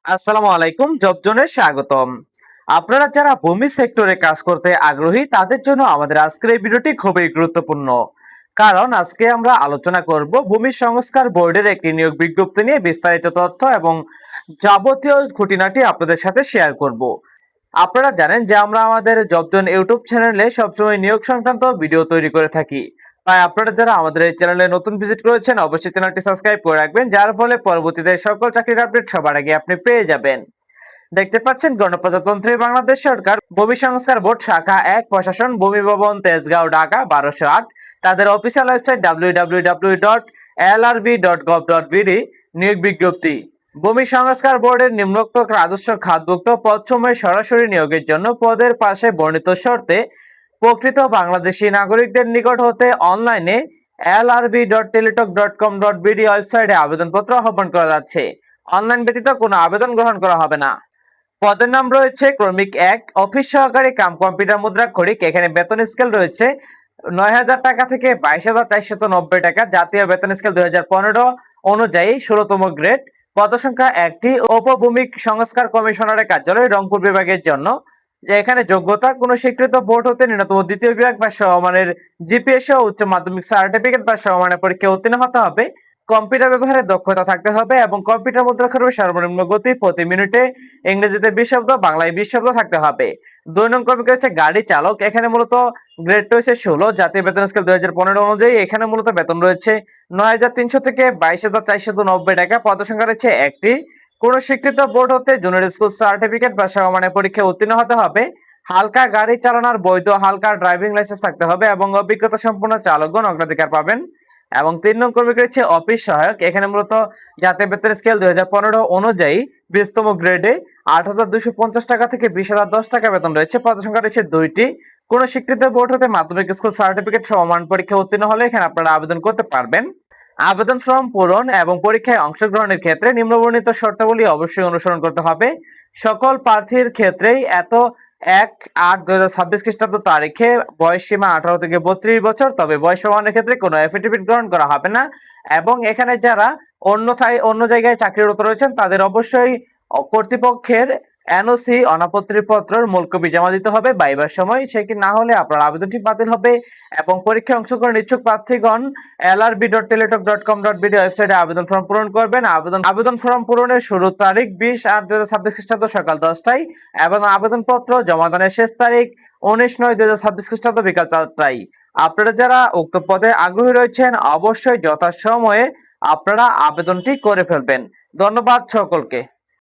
আসসালামু আলাইকুম, জব জোনে স্বাগতম। আপনারা যারা ভূমি সেক্টরে কাজ করতে আগ্রহী তাদের জন্য আমাদের আজকের এই ভিডিওটি খুবই গুরুত্বপূর্ণ। কারণ আজকে আমরা আলোচনা করব ভূমি সংস্কার বোর্ডের একটি নিয়োগ বিজ্ঞপ্তি নিয়ে বিস্তারিত তথ্য এবং যাবতীয় খুঁটিনাটি আপনাদের সাথে শেয়ার করব। আপনারা জানেন যে আমরা আমাদের জবজন ইউটিউব চ্যানেলে সবসময় নিয়োগ সংক্রান্ত ভিডিও তৈরি করে থাকি। তাই আপনারা যারা আমাদের এই চ্যানেলে নতুন ভিজিট করেছেন অবশ্যই চ্যানেলটি সাবস্ক্রাইব করে রাখবেন, যার ফলে পরবর্তীতে সকল চাকরির আপডেট সবার আগে আপনি পেয়ে যাবেন। দেখতে পাচ্ছেন গণপ্রজাতন্ত্রী বাংলাদেশ সরকার ভূমি সংস্কার বোর্ড শাখা ১ প্রশাসন ভূমি ভবন তেজগাঁও ঢাকা ১২০৮ তাদের অফিসিয়াল ওয়েবসাইট www.lrv.gov.bd নিয়োগ বিজ্ঞপ্তি। ভূমি সংস্কার বোর্ডের নিম্নোক্ত রাজস্ব খাতভুক্ত পদসমূহে সরাসরি নিয়োগের জন্য পদের পাশে বর্ণিত শর্তে প্রকৃত বাংলাদেশী নাগরিকদের নিকট হতে অনলাইনে lrv.teletalk.com.bd ওয়েবসাইটে আবেদনপত্র আহ্বান করা যাচ্ছে। অনলাইন ব্যতীত কোনো আবেদন গ্রহণ করা হবে না। পদের নাম রয়েছে ক্রমিক ১ অফিস সহকারী কাম কম্পিউটার মুদ্রাক্ষরিক। এখানে বেতন স্কেল রয়েছে ৯,০০০ টাকা থেকে ২২,৪৯০ টাকা। জাতীয় বেতন স্কেল ২০১৫ অনুযায়ী ১৬তম গ্রেড। পদসংখ্যা ১টি। উপভূমি সংস্কার কমিশনারের কার্যালয় রংপুর বিভাগের জন্য। এখানে যোগ্যতা কোন স্বীকৃত বোর্ড হতে ন্যূনতম দ্বিতীয় বিভাগ বা সমমানের জিপিএস ও উচ্চ মাধ্যমিক সার্টিফিকেট বা সমমানের পরীক্ষায় উত্তীর্ণ হতে হবে। কম্পিউটার ব্যবহারে দক্ষতা থাকতে হবে এবং কম্পিউটার মুদ্রাক্ষরের সর্বনিম্ন গতি প্রতি মিনিটে ইংরেজিতে ২০ শব্দ, বাংলায় ২০ শব্দ থাকতে হবে। ২ নং কর্মী হচ্ছে গাড়ি চালক। এখানে মূলত গ্রেড রয়েছে ১৬। জাতীয় বেতন স্কেল ২০১৫ অনুযায়ী এখানে মূলত বেতন রয়েছে ৯,৩০০ থেকে ২২,৪৯০ টাকা। পদসংখ্যা রয়েছে ১টি। কোন স্বীকৃত বোর্ড হতে জুনিয়র স্কুল সার্টিফিকেট বা সমমানের পরীক্ষায় উত্তীর্ণ হতে হবে। হালকা গাড়ি চালানোর বৈধ হালকা ড্রাইভিং লাইসেন্স থাকতে হবে এবং অভিজ্ঞতা সম্পন্ন চালকগণ অগ্রাধিকার পাবেন। এবং ৩ নং কর্মী রয়েছে অফিস সহায়ক। এখানে মূলত জাতীয় বেতন স্কেল ২০১৫ অনুযায়ী ২০তম গ্রেডে ৮,২৫০ টাকা থেকে ২০,০১০ টাকা বেতন রয়েছে। পদসংখ্যা রয়েছে ২টি। কোন স্বীকৃত বোর্ড হতে মাধ্যমিক স্কুল সার্টিফিকেট সমমান পরীক্ষা উত্তীর্ণ হলে এখানে আপনারা আবেদন করতে পারবেন। আবেদন ফর্ম পূরণ এবং পরীক্ষায় অংশগ্রহণের ক্ষেত্রে নিম্নবর্ণিত শর্তাবলী অবশ্যই অনুসরণ করতে হবে। সকল প্রার্থীর ক্ষেত্রেই ১/৮/২০২৬ খ্রিস্টাব্দ তারিখে বয়স সীমা ১৮ থেকে ৩২ বছর। তবে বয়স প্রমাণের ক্ষেত্রে কোনো এফিডেভিট গ্রহণ করা হবে না। এবং এখানে যারা অন্য জায়গায় চাকরিরত রয়েছেন তাদের অবশ্যই কর্তৃপক্ষের এনওসি অনাপত্তিপত্রের মূল কপি জমা দিতে হবে ভাইবার সময়। সে কি না হলে আপনার আবেদনটি বাতিল হবে। এবং পরীক্ষায় অংশগ্রহণ ইচ্ছুক প্রার্থীগণ lrb.teletalk.com.bd ওয়েবসাইটে আবেদন ফর্ম পূরণ করবেন। আবেদন ফর্ম পূরণের শুরুর তারিখ ২০/৮/২০২৬ খ্রিস্টাব্দ সকাল ১০টায় এবং আবেদনপত্র জমা দানের শেষ তারিখ ১৯/৯/২০২৬ খ্রিস্টাব্দ বিকাল ৪টায়। আপনারা যারা উক্ত পদে আগ্রহী রয়েছেন অবশ্যই যথাসময়ে আপনারা আবেদনটি করে ফেলবেন। ধন্যবাদ সকলকে।